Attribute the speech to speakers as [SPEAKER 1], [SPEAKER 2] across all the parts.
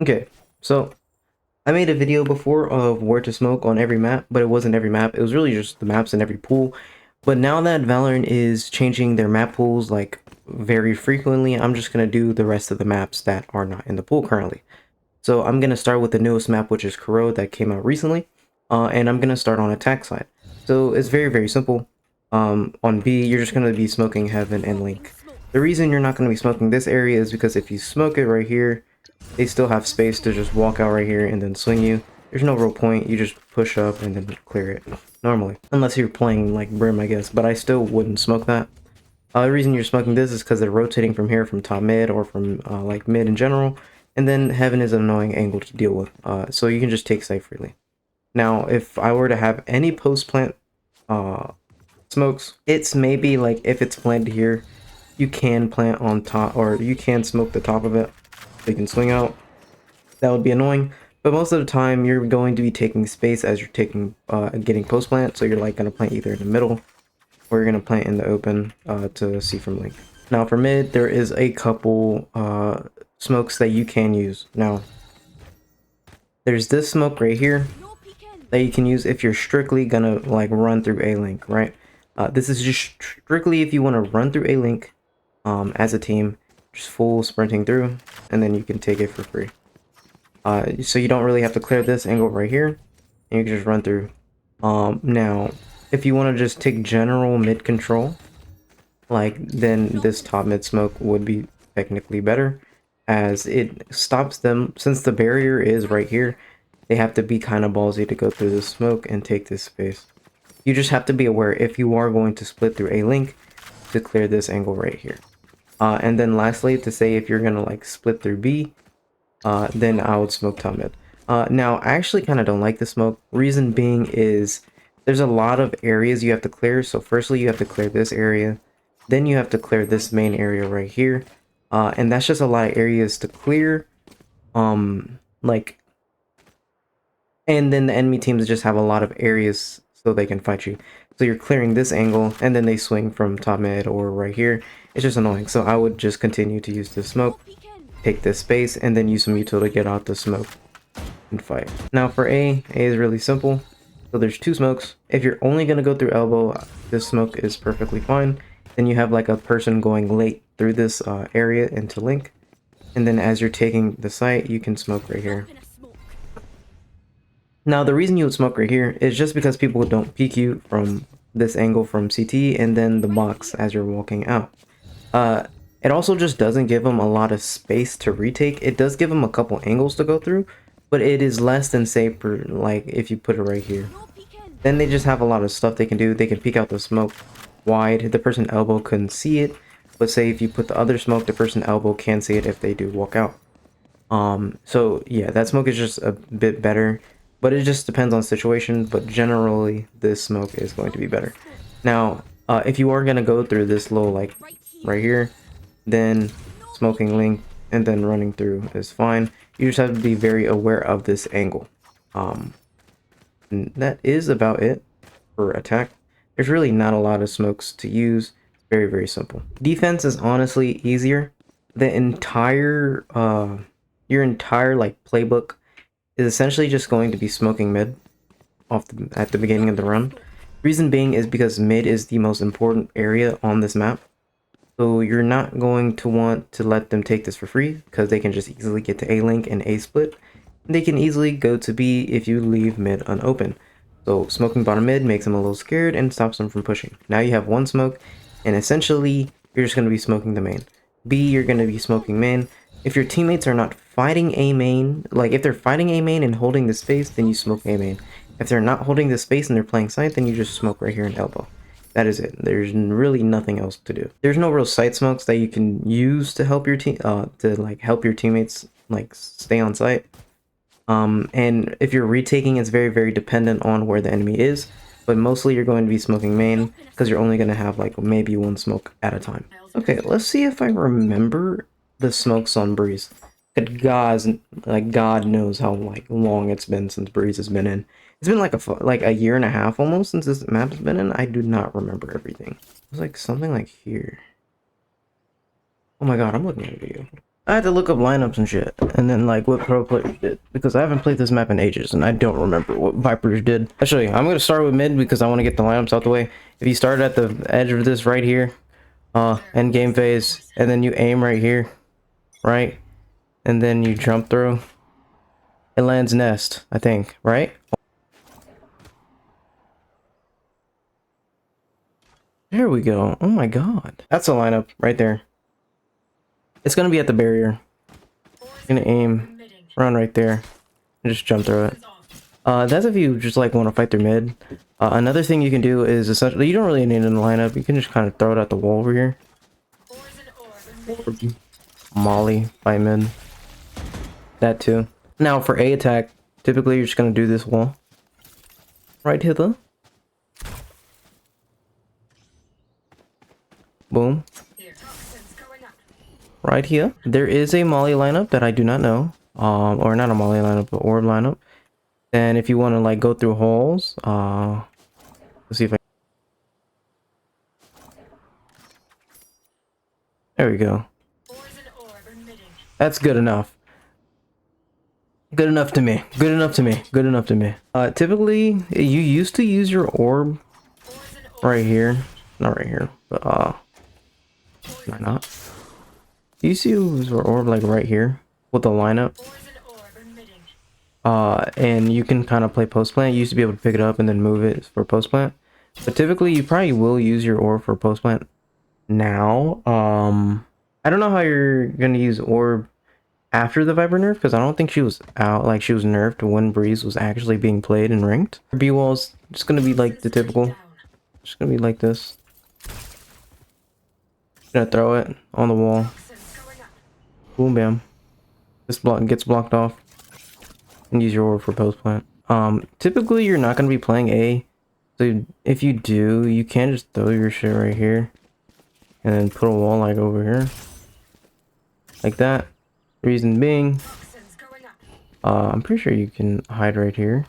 [SPEAKER 1] Okay, so I made a video before of where to smoke on every map, but it wasn't every map. It was really just the maps in every pool. But now that Valorant is changing their map pools like very frequently, I'm just gonna do the rest of the maps that are not in the pool currently. So I'm gonna start with the newest map, which is Corrode, that came out recently, and I'm gonna start on attack side. So it's very simple. On B, you're just gonna be smoking Heaven and Link. The reason you're not gonna be smoking this area is because if you smoke it right here, they still have space to just walk out right here and then swing you. There's no real point. You just push up and then clear it normally. Unless you're playing like Brim, I guess. But I still wouldn't smoke that. The reason you're smoking this is because they're rotating from here, from top mid, or from like mid in general. And then Heaven is an annoying angle to deal with. So you can just take site freely. Now, if I were to have any post-plant smokes, it's maybe like if it's planted here, you can plant on top, or you can smoke the top of it. So you can swing out. That would be annoying, but most of the time you're going to be taking space as you're taking getting post plant, so you're like going to plant either in the middle or you're going to plant in the open to see from link. Now for mid, there is a couple smokes that you can use. Now there's this smoke right here that you can use if you're strictly gonna like run through a link, right? This is just strictly if you want to run through a link as a team, just full sprinting through, and then you can take it for free. So you don't really have to clear this angle right here, and you can just run through. Now, if you want to just take general mid control, like then this top mid smoke would be technically better, as it stops them, since the barrier is right here, they have to be kind of ballsy to go through the smoke and take this space. You just have to be aware if you are going to split through a link to clear this angle right here. And then lastly, to say if you're gonna like split through B, then I would smoke top mid. Now, I actually kind of don't like the smoke. Reason being is there's a lot of areas you have to clear. So firstly, you have to clear this area. Then you have to clear this main area right here. And that's just a lot of areas to clear. Like, and then the enemy teams just have a lot of areas so they can fight you. So you're clearing this angle, and then they swing from top mid or right here. It's just annoying. So I would just continue to use this smoke, take this space, and then use some util to get out the smoke and fight. Now for A is really simple. So there's two smokes. If you're only going to go through elbow, this smoke is perfectly fine. Then you have like a person going late through this area into link. And then as you're taking the site, you can smoke right here. Now the reason you would smoke right here is just because people don't peek you from this angle from CT and then the box as you're walking out. It also just doesn't give them a lot of space to retake. It does give them a couple angles to go through, but it is less than safer, like if you put it right here. Then they just have a lot of stuff they can do. They can peek out the smoke wide. The person elbow couldn't see it, but say if you put the other smoke, the person elbow can see it if they do walk out. So yeah, that smoke is just a bit better, but it just depends on situation. But generally, this smoke is going to be better. Now, if you are gonna go through this little like right here, then smoking link and then running through is fine. You just have to be very aware of this angle. And that is about it for attack. There's really not a lot of smokes to use. It's very simple. Defense is honestly easier. The entire your entire like playbook is essentially just going to be smoking mid at the beginning of the run. Reason being is because mid is the most important area on this map. So you're not going to want to let them take this for free, because they can just easily get to A link and A split. And they can easily go to B if you leave mid unopened. So smoking bottom mid makes them a little scared and stops them from pushing. Now you have one smoke, and essentially you're just going to be smoking the main. B, you're going to be smoking main. If your teammates are not fighting A main, like if they're fighting A main and holding the space, then you smoke A main. If they're not holding the space and they're playing site, then you just smoke right here in elbow. That is it. There's really nothing else to do. There's no real site smokes that you can use to help your team, to like help your teammates like stay on site. And if you're retaking, it's very dependent on where the enemy is. But mostly you're going to be smoking main, because you're only going to have like maybe one smoke at a time. Okay, let's see if I remember the smokes on Breeze. Good God, like God knows how like long it's been since Breeze has been in. It's been like a year and a half almost since this map has been in. I do not remember everything. It was like something like here. Oh my God, I'm looking at a video. I had to look up lineups and shit, and then like what pro players did, because I haven't played this map in ages, and I don't remember what Vipers did. Actually, I'm gonna start with mid because I want to get the lineups out the way. If you start at the edge of this right here, end game phase, and then you aim right here, right, and then you jump through, it lands nest, I think, right? There we go. Oh my god, that's a lineup right there. It's gonna be at the barrier. Gonna aim, run right there, and just jump through it. That's if you just like want to fight through mid. Another thing you can do is essentially you don't really need it in the lineup. You can just kind of throw it at the wall over here. Molly, fight mid. That too. Now for A attack, typically you're just gonna do this wall. Right hither. Boom. Right here. There is a Molly lineup that I do not know. Or not a Molly lineup, but orb lineup. And if you want to like go through holes, let's see if I. There we go. That's good enough. Good enough to me. Good enough to me. Good enough to me. Typically, you used to use your orb right here. Not right here, but why not? You used to use your orb like right here with the lineup. And you can kind of play post plant. You used to be able to pick it up and then move it for post plant. But typically, you probably will use your orb for post plant now. I don't know how you're gonna use orb after the Viper nerf, because I don't think she was out, like she was nerfed when Breeze was actually being played and ranked. B wall's just gonna be like the typical. Just gonna be like this. Gonna throw it on the wall. Boom, bam. This block gets blocked off. And use your orb for post plant. Typically you're not gonna be playing A. So if you do, you can just throw your shit right here. And then put a wall like over here. Like that. Reason being, I'm pretty sure you can hide right here.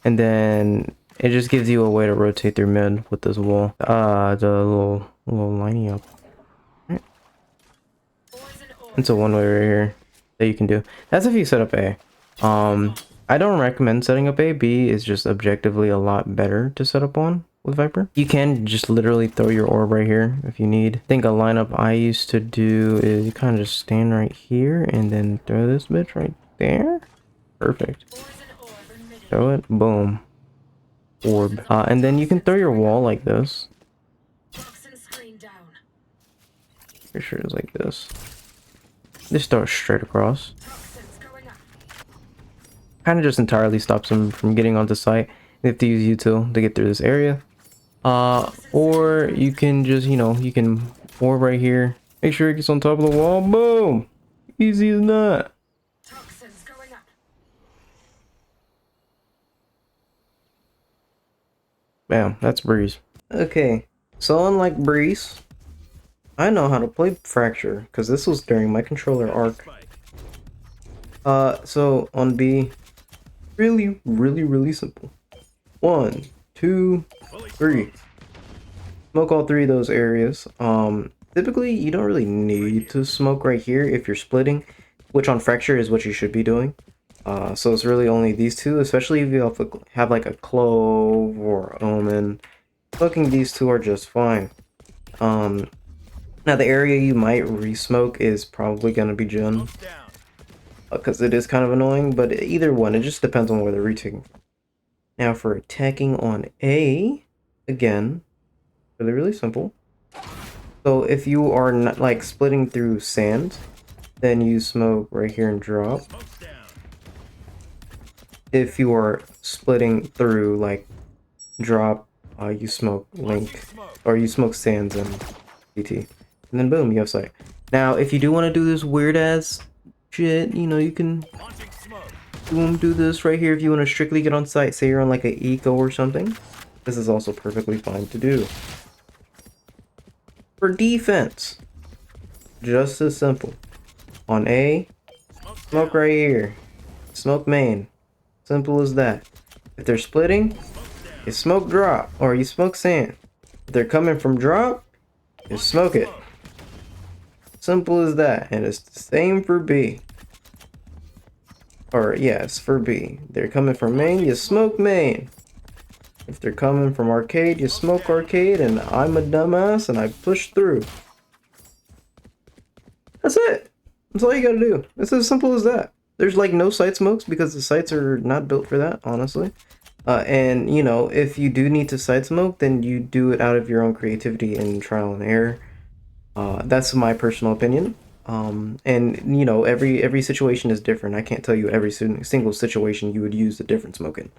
[SPEAKER 1] And then it just gives you a way to rotate through mid with this wall. The little lining up. Right. It's a one way right here that you can do. That's if you set up A. I don't recommend setting up A. B is just objectively a lot better to set up on with Viper. You can just literally throw your orb right here if you need. I think a lineup I used to do is you kind of just stand right here and then throw this bitch right there. Perfect. Throw it, boom. Orb. And then you can throw your wall like this. Pretty sure it's like this. Just throw it straight across. Kind of just entirely stops them from getting onto site. You have to use util to get through this area. Or you can just, you know, you can orb right here. Make sure it gets on top of the wall. Boom! Easy as that. Bam, that's Breeze. Okay, so unlike Breeze, I know how to play Fracture, because this was during my controller arc. So on B, really simple. 1, 2, 3. Smoke all 3 of those areas. Typically you don't really need to smoke right here if you're splitting, which on Fracture is what you should be doing. So it's really only these 2, especially if you have like a Clove or Omen. Smoking these 2 are just fine. Now the area you might re-smoke is probably gonna be Jin, because it is kind of annoying, but either one, it just depends on where they're retaking. Now for attacking on A, again, really simple. So if you are not like splitting through sand, then you smoke right here and drop. If you are splitting through like drop, you smoke link, or you smoke sands and CT, and then boom, you have sight. Now if you do want to do this weird ass shit, you know, you can do this right here if you want to strictly get on site. Say you're on like a eco or something, this is also perfectly fine to do. For defense, just as simple. On A, smoke right here, smoke main, simple as that. If they're splitting, you smoke drop, or you smoke sand. If they're coming from drop, you smoke it. Simple as that. And it's the same for B. Or, yes, for B. They're coming from main, you smoke main. If they're coming from arcade, you smoke arcade, and I'm a dumbass and I push through. That's it. That's all you gotta do. It's as simple as that. There's like no site smokes because the sites are not built for that, honestly. And you know, if you do need to site smoke, then you do it out of your own creativity and trial and error. That's my personal opinion. And you know, every situation is different. I can't tell you every single situation you would use the different smoking.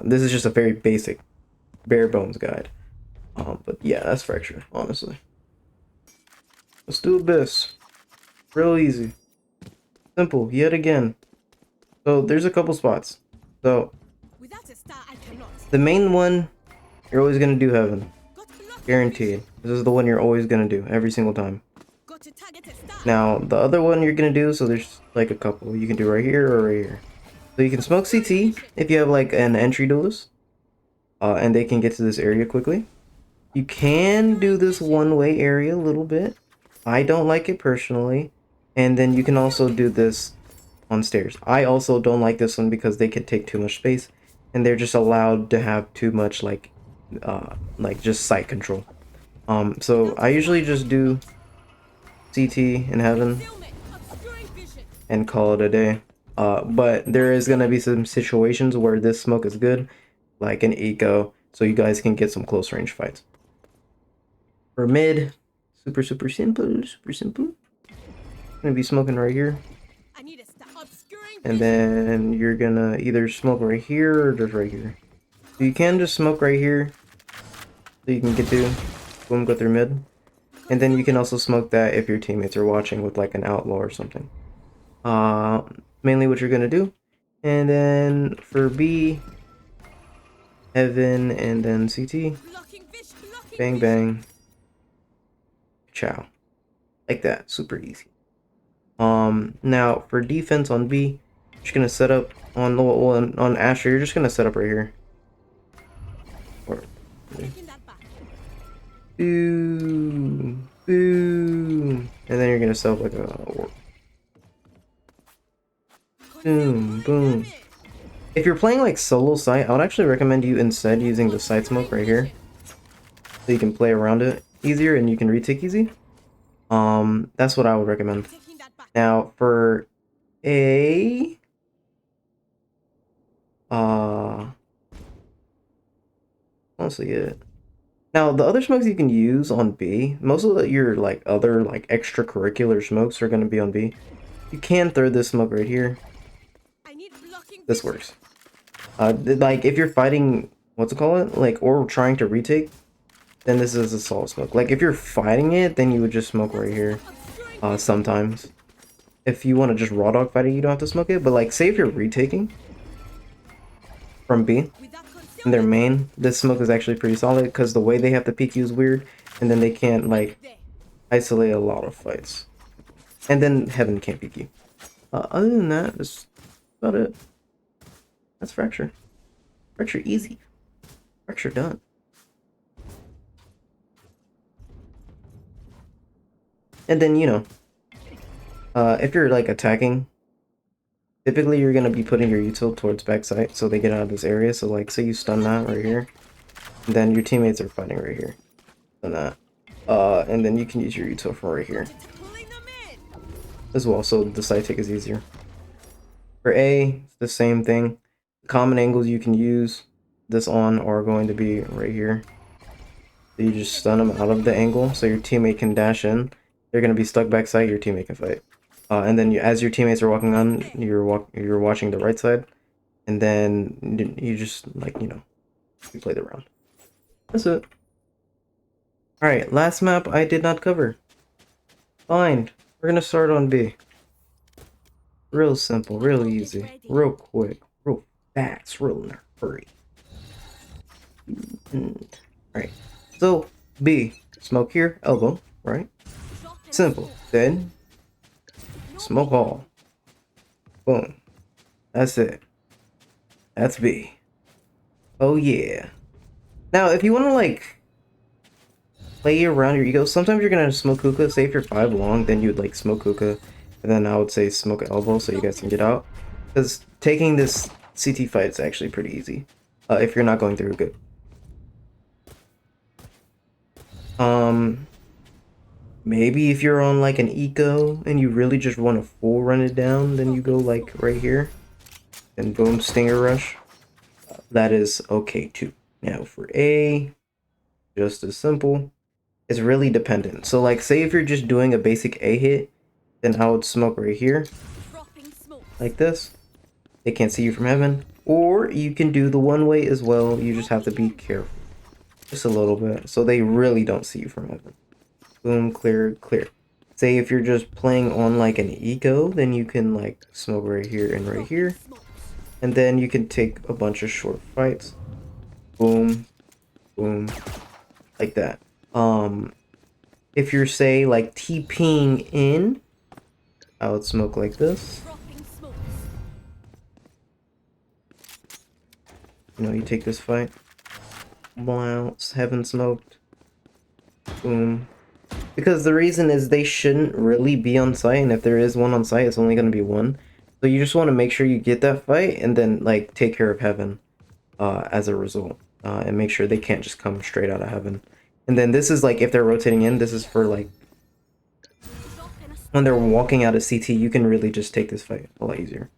[SPEAKER 1] This is just a very basic, bare bones guide. But yeah, that's fracture, honestly. Let's do Abyss. Real easy. Simple, yet again. So there's a couple spots. So the main one, you're always gonna do Heaven. Guaranteed. This is the one you're always gonna do, every single time. Now, the other one you're gonna do, so there's like a couple. You can do right here or right here. So you can smoke CT if you have like an entry duelist. And they can get to this area quickly. You can do this one-way area a little bit. I don't like it personally. And then you can also do this on stairs. I also don't like this one because they can take too much space. And they're just allowed to have too much like just sight control. So I usually just do CT in Heaven and call it a day. But there is gonna be some situations where this smoke is good, like an eco, so you guys can get some close range fights. For mid, super simple, super simple. Gonna be smoking right here, and then you're gonna either smoke right here or just right here. So you can just smoke right here, so you can get to, boom, go through mid, and then you can also smoke that if your teammates are watching with like an outlaw or something. Mainly what you're gonna do, and then for B, Heaven, and then CT, bang bang, ciao, like that, super easy. Now for defense on B, you're just gonna set up on Asher. You're just gonna set up right here. Or, boom, boom, and then you're gonna set up like a boom, boom. If you're playing like solo site, I would actually recommend you instead using the side smoke right here, so you can play around it easier and you can retake easy. That's what I would recommend. Now for A, honestly it. Now the other smokes you can use on B, most of your like other like extracurricular smokes are gonna be on B. You can throw this smoke right here. This works. Like if you're fighting, what's it called? Like, or trying to retake, then this is a solid smoke. Like if you're fighting it, then you would just smoke right here. Sometimes. If you want to just raw dog fight it, you don't have to smoke it. But like, say if you're retaking from B in their main, this smoke is actually pretty solid because the way they have to peek you is weird, and then they can't like isolate a lot of fights. And then Heaven can't peek you. Other than that, that's about it. That's fracture. Fracture easy. Fracture done. And then, you know, if you're like attacking, typically you're gonna be putting your util towards backside so they get out of this area. So like, say you stun that right here, and then your teammates are fighting right here. Stun that. And then you can use your util from right here as well, so the side take is easier. For A, it's the same thing. The common angles you can use this on are going to be right here. So you just stun them out of the angle so your teammate can dash in. They're going to be stuck backside, your teammate can fight. And then as your teammates are walking on, you're watching the right side. And then you just, like, you know, you play the round. That's it. Alright, last map I did not cover. Fine. We're going to start on B. Real simple, real easy, real quick, real fast, real in a hurry. Alright, so B, smoke here, elbow, right? Simple. Then smoke all. Boom. That's it. That's B. Oh yeah. Now if you want to like play around your ego. Sometimes you're gonna smoke hookah. Say if you're 5 long, then you'd like smoke hookah, and then I would say smoke elbow so you guys can get out. Because taking this CT fight is actually pretty easy if you're not going through good. Maybe if you're on like an eco and you really just want to full run it down, then you go like right here and boom, stinger rush. That is okay too. Now for A, just as simple. It's really dependent. So like say if you're just doing a basic A hit, then I would smoke right here like this. They can't see you from heaven. Or you can do the one way as well. You just have to be careful. Just a little bit. So they really don't see you from heaven. Boom, clear, clear. Say if you're just playing on like an eco, then you can like smoke right here and right here. And then you can take a bunch of short fights. Boom, boom, like that. If you're say like TPing in, I would smoke like this. You know, you take this fight. Bounce, heaven smoked. Boom. Because the reason is they shouldn't really be on site, and if there is one on site, it's only going to be one. So you just want to make sure you get that fight, and then like take care of heaven as a result. And make sure they can't just come straight out of heaven. And then this is like if they're rotating in, this is for like when they're walking out of CT, you can really just take this fight a lot easier.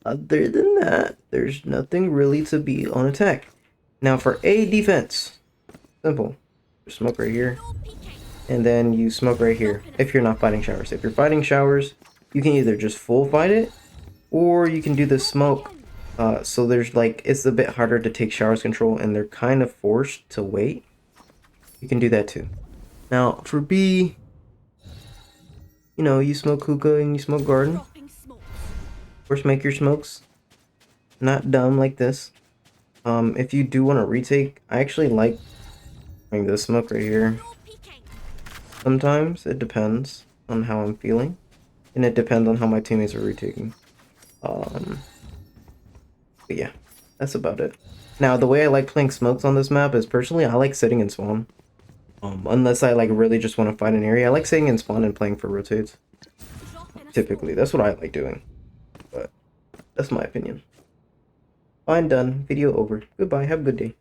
[SPEAKER 1] Other than that, there's nothing really to be on attack. Now for A defense, simple. Just smoke right here, and then you smoke right here if you're not fighting showers. If you're fighting showers, you can either just full fight it, or you can do the smoke. So there's like, it's a bit harder to take showers control, and they're kind of forced to wait. You can do that too. Now for B, you know, you smoke hookah and you smoke garden. Of course, make your smokes not dumb like this. If you do want to retake, I actually like doing this smoke right here. Sometimes it depends on how I'm feeling, and it depends on how my teammates are retaking. But yeah, that's about it. Now, the way I like playing smokes on this map is personally, I like sitting in spawn. Unless I like really just want to fight an area, I like sitting in spawn and playing for rotates. Typically, that's what I like doing. But that's my opinion. Fine, done. Video over. Goodbye. Have a good day.